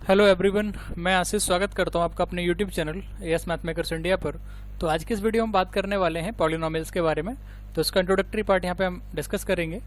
Hello everyone, मैं आशीष स्वागत करता हूं आपका अपने यूट्यूब चैनल एएस मैथमेकर्स इंडिया पर। तो आज की इस वीडियो में बात करने वाले हैं पॉलिनोमियल्स के बारे में। तो इसका इंट्रोडक्टरी पार्ट यहां पे हम डिस्कस करेंगे।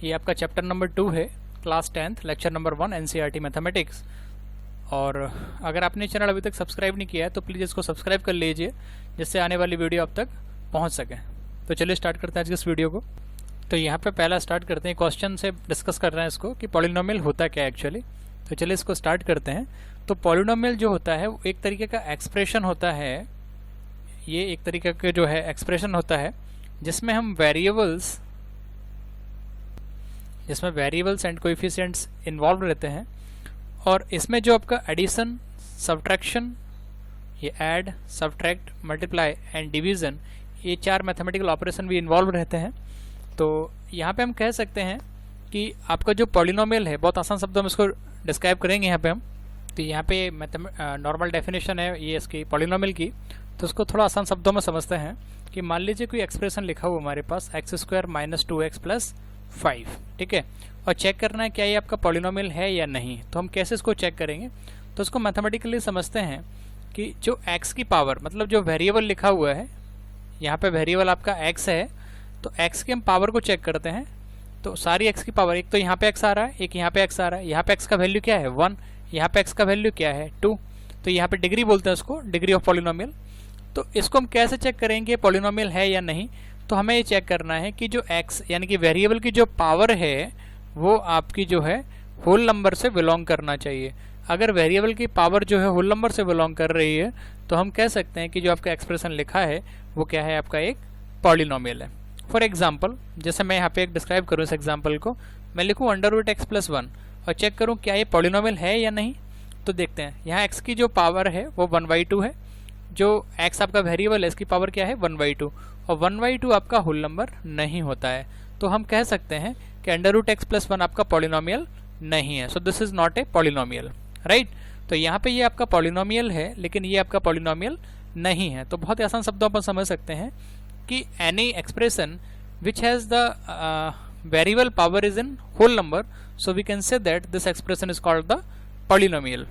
ये आपका चैप्टर नंबर 2 है, class 10th lecture number 1 NCERT mathematics. और अगर आपने चैनल अभी तक सब्सक्राइब नहीं किया है तो प्लीज़ इसको सब्सक्राइब कर लीजिए, जिससे आने वाली वीडियो आप तक पहुँच सके। तो चलिए स्टार्ट करते हैं आज की इस वीडियो को। तो यहाँ पे पहला स्टार्ट करते हैं, क्वेश्चन से डिस्कस कर रहे हैं इसको कि पॉलिनोमियल होता क्या है एक्चुअली। तो चलिए इसको स्टार्ट करते हैं। तो पॉलिनोमियल जो होता है वो एक तरीके का एक्सप्रेशन होता है। ये एक तरीके का जो है एक्सप्रेशन होता है जिसमें हम वेरिएबल्स एंड कोएफिशिएंट्स इन्वॉल्व रहते हैं। और इसमें जो आपका एडिशन, सब्ट्रैक्शन, ये add, subtract, multiply and division, ये 4 मैथमेटिकल ऑपरेशन भी इन्वॉल्व रहते हैं। तो यहाँ पे हम कह सकते हैं कि आपका जो पॉलिनोमियल है, बहुत आसान शब्दों में इसको डिस्क्राइब करेंगे यहाँ पे हम। तो यहाँ पे नॉर्मल डेफिनेशन है ये इसकी पॉलिनोमियल की। तो उसको थोड़ा आसान शब्दों में समझते हैं कि मान लीजिए कोई एक्सप्रेशन लिखा हुआ हमारे पास x² - 2x + 5, ठीक है। और चेक करना है क्या ये आपका पॉलिनोमियल है या नहीं। तो हम कैसे इसको चेक करेंगे, तो उसको मैथमेटिकली समझते हैं कि जो x की पावर, मतलब जो वेरिएबल लिखा हुआ है, यहाँ पे वेरिएबल आपका x है, तो x की हम पावर को चेक करते हैं। तो सारी x की पावर, एक तो यहाँ पे x आ रहा है, एक यहाँ पे x आ रहा है। यहाँ पे x का वैल्यू क्या है 1, यहाँ पे x का वैल्यू क्या है 2। तो यहाँ पे डिग्री बोलते हैं इसको, डिग्री ऑफ पॉलिनोमियल। तो इसको हम कैसे चेक करेंगे पॉलिनोमियल है या नहीं। तो हमें ये चेक करना है कि जो x यानी कि वेरिएबल की जो पावर है वो आपकी जो है होल नंबर से बिलोंग करना चाहिए। अगर वेरिएबल की पावर जो है होल नंबर से बिलोंग कर रही है तो हम कह सकते हैं कि जो आपका एक्सप्रेशन लिखा है वो क्या है, आपका एक पॉलिनोमियल है। फॉर एग्जाम्पल, जैसे मैं यहाँ पे एक डिस्क्राइब करूँ इस एग्जाम्पल को, मैं लिखूँ √x + 1 और चेक करूँ क्या ये पॉलिनोमियल है या नहीं। तो देखते हैं, यहाँ x की जो पावर है वो 1/2 है। जो x आपका वेरिएबल है इसकी पावर क्या है 1/2, और 1/2 आपका होल नंबर नहीं होता है। तो हम कह सकते हैं कि √x + 1 आपका पॉलिनोमियल नहीं है। So this is not a polynomial, right. तो यहाँ पे ये आपका पॉलिनोमियल है लेकिन ये आपका पॉलिनोमियल नहीं है। तो बहुत आसान शब्दों पर समझ सकते हैं कि any expression which has the variable power is in whole number, so we can say that this expression is called the polynomial.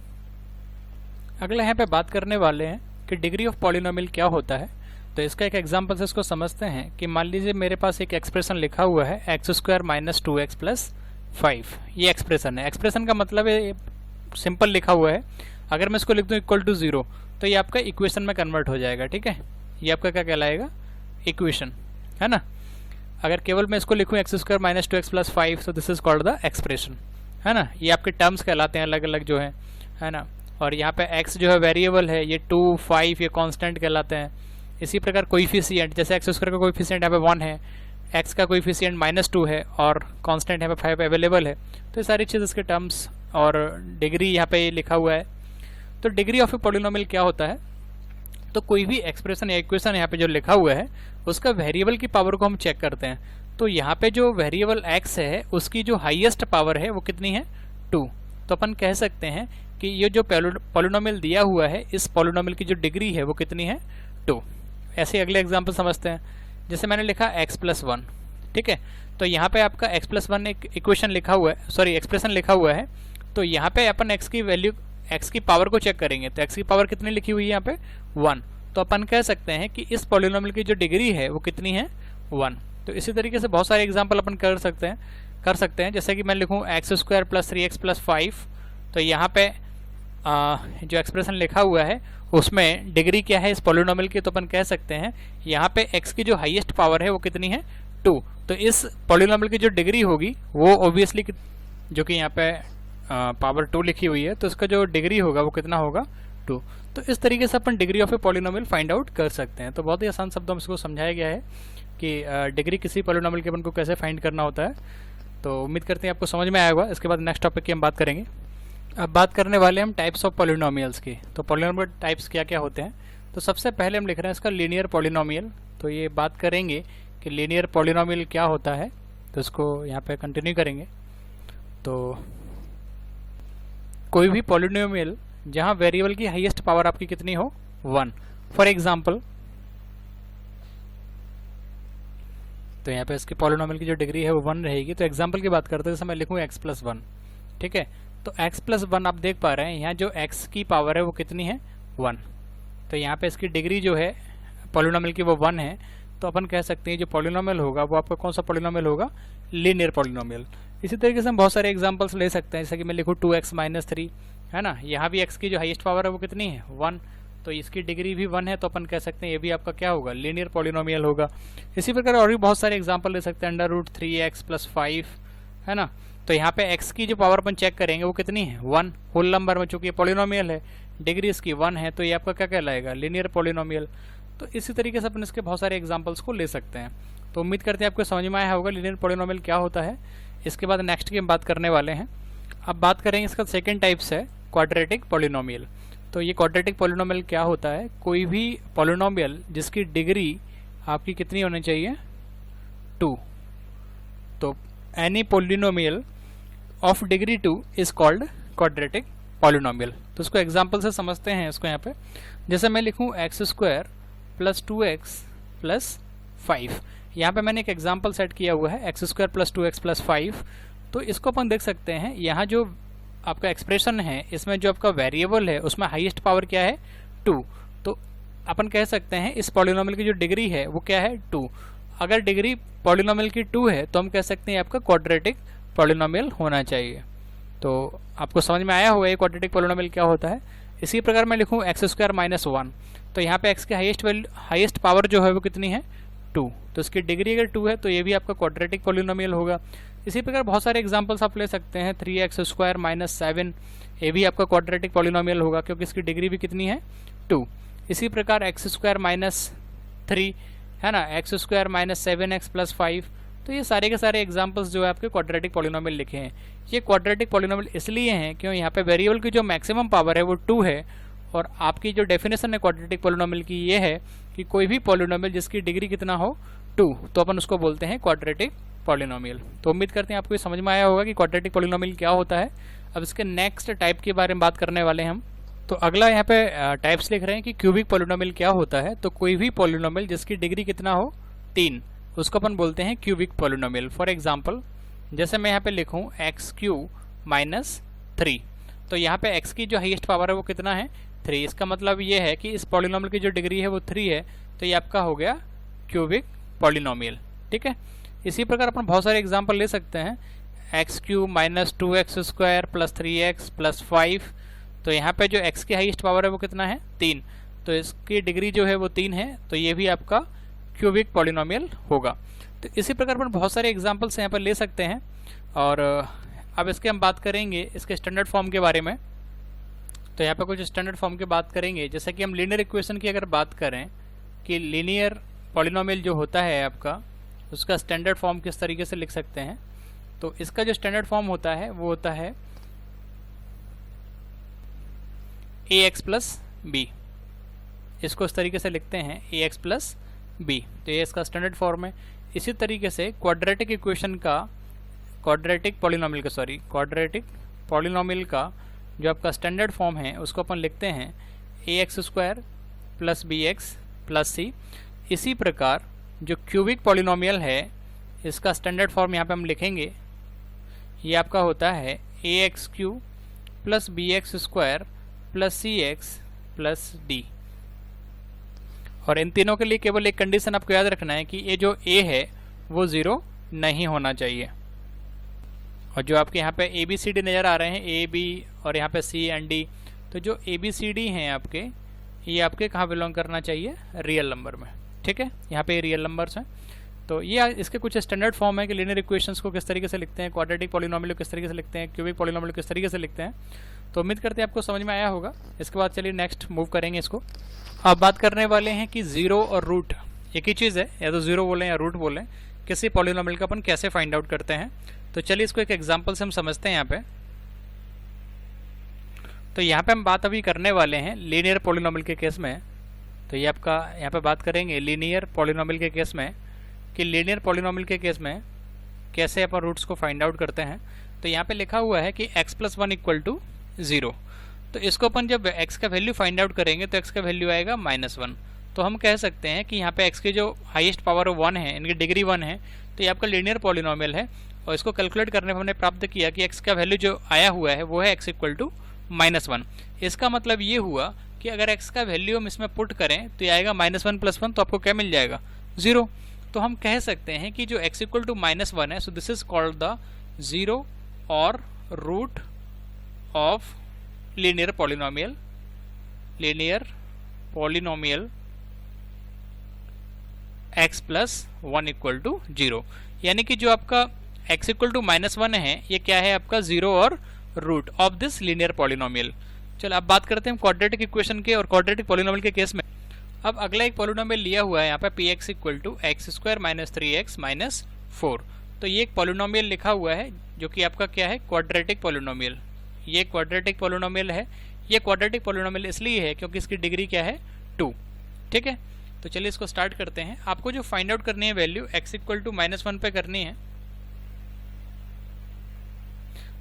अगला यहाँ पे बात करने वाले हैं कि डिग्री ऑफ पॉलिनोमियल क्या होता है। तो इसका एक एग्जांपल से इसको समझते हैं कि मान लीजिए मेरे पास एक एक्सप्रेशन लिखा हुआ है x² - 2x + 5। ये एक्सप्रेशन है। एक्सप्रेशन का मतलब है सिंपल लिखा हुआ है। अगर मैं इसको लिख दूँ =0 तो ये आपका इक्वेशन में कन्वर्ट हो जाएगा, ठीक है। ये आपका क्या कहलाएगा, इक्वेशन, है ना। अगर केवल मैं इसको लिखूँ x² - 2x + 5, तो this is called the expression, है ना। ये आपके टर्म्स कहलाते हैं अलग अलग जो है ना। और यहाँ पे x जो है वेरिएबल है, ये 2, 5 ये कांस्टेंट कहलाते हैं। इसी प्रकार कोएफिशिएंट, जैसे x² का कोएफिशिएंट यहाँ पे 1 है, x का कोएफिशिएंट -2 है और कांस्टेंट यहाँ पे 5 अवेलेबल है। तो ये सारी चीज़ इसके टर्म्स, और डिग्री यहाँ पे लिखा हुआ है। तो डिग्री ऑफ ए पॉलिनोमियल क्या होता है, तो कोई भी एक्सप्रेशन या इक्वेशन यहाँ पे जो लिखा हुआ है उसका वेरिएबल की पावर को हम चेक करते हैं। तो यहाँ पे जो वेरिएबल x है उसकी जो हाईएस्ट पावर है वो कितनी है 2। तो अपन कह सकते हैं कि ये जो पॉलिनोमियल दिया हुआ है इस पॉलिनोमियल की जो डिग्री है वो कितनी है 2। ऐसे अगले एग्जाम्पल समझते हैं। जैसे मैंने लिखा x + 1, ठीक है। तो यहाँ पे आपका x + 1 एक इक्वेशन लिखा हुआ है, सॉरी एक्सप्रेशन लिखा हुआ है। तो यहाँ पे अपन x की वैल्यू, x की पावर को चेक करेंगे। तो x की पावर कितनी लिखी हुई है यहाँ पे 1। तो अपन कह सकते हैं कि इस पॉलिनोमियल की जो डिग्री है वो कितनी है 1। तो इसी तरीके से बहुत सारे एग्जांपल अपन कर सकते हैं। जैसे कि मैं लिखूँ x² + 3x + 5। तो यहाँ पे जो एक्सप्रेशन लिखा हुआ है उसमें डिग्री क्या है इस पॉलिनोमियल की, तो अपन कह सकते हैं यहाँ पे x की जो हाईएस्ट पावर है वो कितनी है 2। तो इस पॉलिनोमियल की जो डिग्री होगी वो ऑब्वियसली, जो कि यहाँ पे पावर 2 लिखी हुई है, तो इसका जो डिग्री होगा वो कितना होगा 2। तो इस तरीके से अपन degree of a polynomial find out कर सकते हैं। तो बहुत ही आसान शब्दों में इसको समझाया गया है कि डिग्री किसी पॉलिनोमियल के अपन को कैसे फाइंड करना होता है। तो उम्मीद करते हैं आपको समझ में आया होगा। इसके बाद नेक्स्ट टॉपिक की हम बात करेंगे। अब बात करने वाले हम टाइप्स ऑफ पॉलिनोमियल्स की। तो पॉलिनोमियल टाइप्स क्या क्या होते हैं। तो सबसे पहले हम लिख रहे हैं इसका लीनियर पॉलिनोमियल। तो ये बात करेंगे कि लीनियर पॉलिनोमियल क्या होता है, तो इसको यहाँ पे कंटिन्यू करेंगे। तो कोई भी पॉलिनोमियल जहाँ वेरिएबल की हाईएस्ट पावर आपकी कितनी हो 1। फॉर एग्जाम्पल, तो यहाँ पे इसकी पॉलिनोमियल की जो डिग्री है वो 1 रहेगी। तो एग्जाम्पल की बात करते हैं, जैसे मैं लिखूँ x + 1, ठीक है। तो x प्लस 1 आप देख पा रहे हैं यहाँ जो x की पावर है वो कितनी है 1। तो यहाँ पे इसकी डिग्री जो है पॉलिनोमियल की वो 1 है। तो अपन कह सकते हैं जो पॉलिनोमियल होगा वो आपका कौन सा पॉलिनोमियल होगा, लीनियर पॉलिनोमियल। इसी तरीके से हम बहुत सारे एग्जांपल्स ले सकते हैं, जैसे कि मैं लिखूँ 2x माइनस 3 है ना, यहाँ भी x की जो हाईएस्ट पावर है वो कितनी है 1, तो इसकी डिग्री भी 1 है, तो अपन कह सकते हैं ये भी आपका क्या होगा, लीनियर पॉलिनोमियल होगा। इसी प्रकार और भी बहुत सारे एग्जांपल ले सकते हैं, √3x + 5 है ना। तो यहाँ पे x की जो पावर अपन चेक करेंगे वो कितनी है 1 होल नंबर में, चूंकि ये पॉलिनोमियल है, डिग्री इसकी 1 है, तो ये आपका क्या कहलाएगा, लीनियर पॉलिनोमियल। तो इसी तरीके से अपन इसके बहुत सारे एग्जांपल्स को ले सकते हैं। तो उम्मीद करते हैं आपको समझ में आया होगा लीनियर पॉलिनोमियल क्या होता है। इसके बाद नेक्स्ट की हम बात करने वाले हैं। अब बात करेंगे इसका सेकेंड टाइप्स है क्वाड्रेटिक पॉलिनोमियल। तो ये क्वाड्रेटिक पॉलिनोमियल क्या होता है, कोई भी पॉलिनोमियल जिसकी डिग्री आपकी कितनी होनी चाहिए 2। तो any polynomial of degree 2 is called quadratic polynomial. तो इसको एग्जांपल से समझते हैं इसको। यहाँ पे जैसे मैं लिखूँ x² + 2x + 5, यहाँ पे मैंने एक एग्जांपल सेट किया हुआ है x² + 2x + 5। तो इसको अपन देख सकते हैं, यहाँ जो आपका एक्सप्रेशन है इसमें जो आपका वेरिएबल है उसमें हाईएस्ट पावर क्या है 2। तो अपन कह सकते हैं इस पॉलिनोमियल की जो डिग्री है वो क्या है 2। अगर डिग्री पॉलिनोमियल की 2 है तो हम कह सकते हैं आपका क्वाड्रेटिक पॉलिनोमियल होना चाहिए। तो आपको समझ में आया होगा ये क्वाड्रेटिक पॉलिनोमियल क्या होता है। इसी प्रकार मैं लिखूँ x² - 1, तो यहाँ पे x की हाईएस्ट पावर जो है वो कितनी है 2, तो इसकी डिग्री अगर 2 है तो ये भी आपका क्वाड्रेटिक पॉलिनोमियल होगा। इसी प्रकार बहुत सारे एग्जांपल्स आप ले सकते हैं, 3x² - 7, ये भी आपका क्वाड्रेटिक पॉलिनोमियल होगा क्योंकि इसकी डिग्री भी कितनी है 2। इसी प्रकार x² - 3 है ना, x² - 7x + 5, तो ये सारे के सारे एग्जांपल्स जो है आपके क्वाड्रेटिक पॉलिनोमियल लिखे हैं। ये क्वाड्रेटिक पॉलिनोमियल इसलिए हैं क्यों यहाँ पे वेरिएबल की जो मैक्सिमम पावर है वो 2 है, और आपकी जो डेफिनेशन है क्वाड्रेटिक पॉलिनोमियल की ये है कि कोई भी पॉलिनोमियल जिसकी डिग्री कितना हो 2, तो अपन उसको बोलते हैं क्वाड्रेटिक पॉलिनोमियल। तो उम्मीद करते हैं आपको ये समझ में आया होगा कि क्वाड्रेटिक पॉलिनोमियल क्या होता है। अब इसके नेक्स्ट टाइप के बारे में बात करने वाले हैं हम। तो अगला यहाँ पे टाइप्स लिख रहे हैं कि क्यूबिक पॉलिनोमियल क्या होता है। तो कोई भी पॉलिनोमियल जिसकी डिग्री कितना हो 3, उसको अपन बोलते हैं क्यूबिक पॉलिनोमियल। फॉर एग्जाम्पल जैसे मैं यहाँ पे लिखूँ x³ - 3, तो यहाँ पे x की जो हाईएस्ट पावर है वो कितना है 3। इसका मतलब ये है कि इस पॉलिनोमियल की जो डिग्री है वो 3 है, तो ये आपका हो गया क्यूबिक पॉलिनोमियल। ठीक है, इसी प्रकार अपन बहुत सारे एग्जांपल ले सकते हैं, x³ - 2x² + 3x + 5, तो यहाँ पे जो x की हाईएस्ट पावर है वो कितना है 3, तो इसकी डिग्री जो है वो 3 है, तो ये भी आपका क्यूबिक पॉलिनोमियल होगा। तो इसी प्रकार अपन बहुत सारे एग्जांपल्स यहाँ पर ले सकते हैं। और अब इसके हम बात करेंगे इसके स्टैंडर्ड फॉर्म के बारे में। तो यहाँ पे कुछ स्टैंडर्ड फॉर्म की बात करेंगे, जैसे कि हम लीनियर इक्वेशन की अगर बात करें कि लीनियर पॉलिनोमियल जो होता है आपका, उसका स्टैंडर्ड फॉर्म किस तरीके से लिख सकते हैं। तो इसका जो स्टैंडर्ड फॉर्म होता है वो होता है ax + b, इसको इस तरीके से लिखते हैं ax + b, तो ये इसका स्टैंडर्ड फॉर्म है। इसी तरीके से क्वाड्रेटिक इक्वेशन का क्वाड्रेटिक पॉलिनोमियल का जो आपका स्टैंडर्ड फॉर्म है उसको अपन लिखते हैं ax² + bx + c। इसी प्रकार जो क्यूबिक पॉलिनोमियल है इसका स्टैंडर्ड फॉर्म यहाँ पे हम लिखेंगे, ये आपका होता है ax³ + bx² + cx + d। और इन तीनों के लिए केवल एक कंडीशन आपको याद रखना है कि ये जो a है वो 0 नहीं होना चाहिए। और जो आपके यहाँ पे ABCD नज़र आ रहे हैं, A B और यहाँ पे C and D, तो जो ABCD हैं आपके, ये आपके कहाँ बिलोंग करना चाहिए, रियल नंबर में। ठीक है, यहाँ पे रियल नंबर्स हैं। तो ये इसके कुछ स्टैंडर्ड फॉर्म है कि लीनियर इक्वेशंस को किस तरीके से लिखते हैं, क्वाड्रेटिक पॉलिनोमियल को किस तरीके से लिखते हैं, क्यूबिक पॉलिनोमियल को किस तरीके से लिखते हैं। तो उम्मीद करते हैं आपको समझ में आया होगा। इसके बाद चलिए नेक्स्ट मूव करेंगे इसको। अब बात करने वाले हैं कि जीरो और रूट एक ही चीज़ है, या तो जीरो बोलें या रूट बोलें, किसी पॉलिनोमियल का अपन कैसे फाइंड आउट करते हैं। तो चलिए इसको एक एग्जांपल से हम समझते हैं यहाँ पे। तो यहाँ पे हम बात अभी करने वाले हैं लीनियर पॉलिनोमियल के केस में। तो ये आपका यहाँ पे बात करेंगे लीनियर पॉलिनोमियल के केस में कि लीनियर पॉलिनोमियल के केस में कैसे अपन रूट्स को फाइंड आउट करते हैं। तो यहाँ पे लिखा हुआ है कि x + 1 = 0। तो इसको अपन जब x का वैल्यू फाइंड आउट करेंगे तो x का वैल्यू आएगा -1। तो हम कह सकते हैं कि यहाँ पे x की जो हाईएस्ट पावर 1 है, इनकी डिग्री 1 है, तो ये आपका लीनियर पॉलिनोमियल है। और इसको कैलकुलेट करने पर हमने प्राप्त किया कि x का वैल्यू जो आया हुआ है वो है x इक्वल टू -1। इसका मतलब ये हुआ कि अगर x का वैल्यू हम इसमें पुट करें तो ये आएगा -1 + 1, तो आपको क्या मिल जाएगा 0। तो हम कह सकते हैं कि जो x इक्वल टू -1 है, so this is called the 0 और root of linear polynomial x + 1 equal to 0। यानी कि जो आपका x इक्वल टू -1 है ये क्या है आपका 0 और root of this linear polynomial. चलो अब बात करते हैं क्वाड्रेटिक इक्वेशन के और क्वाड्रेटिक पॉलिनोमियल के केस में। अब अगला एक पॉलिनोमियल लिया हुआ है यहाँ पे px equal to x² - 3x - 4। तो ये एक पॉलिनोमियल लिखा हुआ है जो कि आपका क्या है क्वाड्रेटिक पॉलिनोमियल। ये क्वाड्रेटिक पॉलिनोमियल है। ये क्वाड्रेटिक पॉलिनोमियल इसलिए है क्योंकि इसकी डिग्री क्या है 2। ठीक है, तो चलिए इसको स्टार्ट करते हैं। आपको जो फाइंड आउट करनी है वैल्यू x इक्वल टू -1 पे करनी है।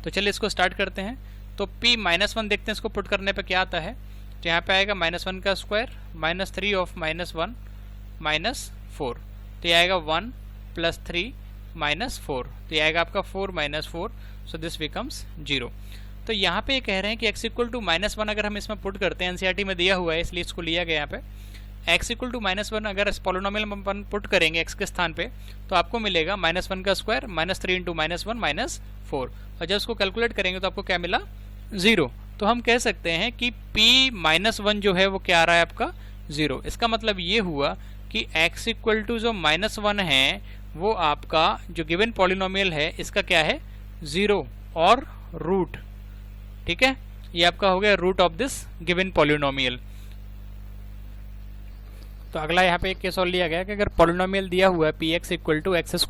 तो चलिए इसको स्टार्ट करते हैं। तो p -1 देखते हैं इसको पुट करने पे क्या आता है। तो यहाँ पे आएगा -1 का स्क्वायर -3 ऑफ -1 -4। तो ये आएगा 1 + 3 -4। तो ये आएगा आपका 4 - 4। So this becomes 0। तो यहाँ पे ये कह रहे हैं कि x इक्वल टू -1 अगर हम इसमें पुट करते हैं, एनसीईआरटी में दिया हुआ है इसलिए इसको लिया गया यहाँ पे। x इक्वल टू -1 अगर इस पॉलिनोमियल में अपन पुट करेंगे x के स्थान पे तो आपको मिलेगा -1 का स्क्वायर -3 × -1 -4। और जब उसको कैलकुलेट करेंगे तो आपको क्या मिला 0। तो हम कह सकते हैं कि p -1 जो है वो क्या आ रहा है आपका 0। इसका मतलब ये हुआ कि x इक्वल टू जो -1 है वो आपका जो गिवन पॉलिनोमियल है इसका क्या है 0 और रूट। ठीक है, ये आपका हो गया root of this given polynomial. तो अगला यहाँ पे एक केस और लिया गया कि अगर पॉलिनोमियल दिया हुआ है px equal to x² -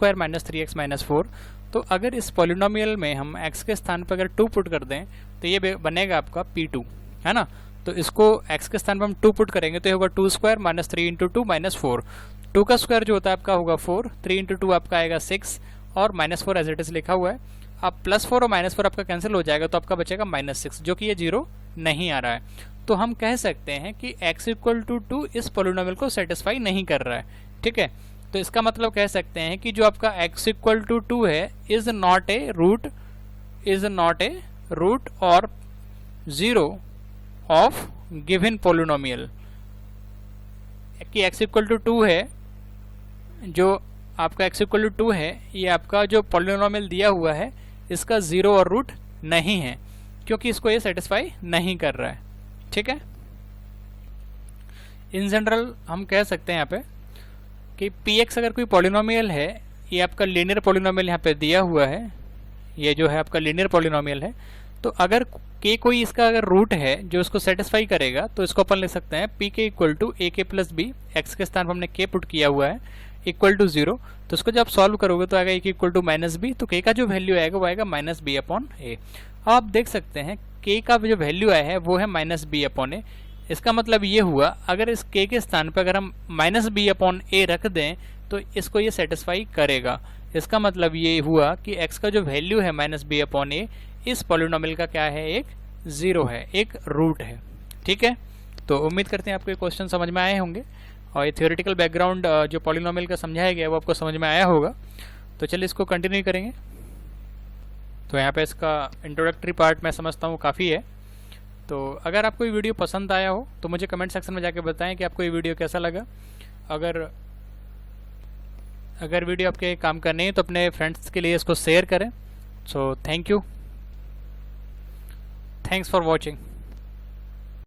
3x - 4, तो अगर इस पॉलिनोमियल में हम x के स्थान पर अगर 2 पुट कर दें तो ये बनेगा आपका p2, है ना। तो इसको x के स्थान पर हम 2 पुट करेंगे तो ये होगा 2² - 3 × 2 -4। 2 का स्क्वायर जो होता है आपका होगा 4, 3 × 2 आपका आएगा 6 और -4 एज इट इज लिखा हुआ है। अब +4 और -4 आपका कैंसिल हो जाएगा तो आपका बचेगा -6, जो कि ये 0 नहीं आ रहा है। तो हम कह सकते हैं कि x इक्वल टू 2 इस पॉलिनोमियल को सेटिस्फाई नहीं कर रहा है। ठीक है, तो इसका मतलब कह सकते हैं कि जो आपका x इक्वल टू 2 है इज नॉट ए रूट और 0 ऑफ गिवन पॉलिनोमियल। कि x इक्वल टू 2 है, जो आपका x इक्वल टू 2 है ये आपका जो पॉलिनोमियल दिया हुआ है इसका 0 और रूट नहीं है, क्योंकि इसको ये सेटिस्फाई नहीं कर रहा है। ठीक है, इन जनरल हम कह सकते हैं यहाँ पे कि px अगर कोई पॉलिनोमियल है, ये आपका लीनियर पॉलिनोमियल यहाँ पे दिया हुआ है, ये जो है आपका लीनियर पॉलिनोमियल है। तो अगर k कोई इसका अगर रूट है जो इसको सेटिस्फाई करेगा तो इसको अपन लिख सकते हैं pk equal to ak + b। x के स्थान पर हमने k पुट किया हुआ है इक्वल टू 0। तो इसको जब सॉल्व करोगे तो आएगा a इक्वल टू -b। तो k का जो वैल्यू आएगा वो आएगा -b/a। आप देख सकते हैं k का जो वैल्यू आया है वो है -b/a। इसका मतलब ये हुआ अगर इस k के स्थान पर अगर हम -b/a रख दें तो इसको ये सेटिस्फाई करेगा। इसका मतलब ये हुआ कि x का जो वैल्यू है -b/a इस पॉलिनोमियल का क्या है, एक 0 है, एक रूट है। ठीक है, तो उम्मीद करते हैं आपको ये क्वेश्चन समझ में आए होंगे और ये थियोरेटिकल बैकग्राउंड जो पॉलिनोमियल का समझाया गया है वो आपको समझ में आया होगा। तो चलिए इसको कंटिन्यू करेंगे। तो यहाँ पे इसका इंट्रोडक्टरी पार्ट मैं समझता हूँ काफ़ी है। तो अगर आपको ये वीडियो पसंद आया हो तो मुझे कमेंट सेक्शन में जाके बताएं कि आपको ये वीडियो कैसा लगा। अगर वीडियो आपके काम का नहीं है तो अपने फ्रेंड्स के लिए इसको शेयर करें। So thank you, thanks for watching.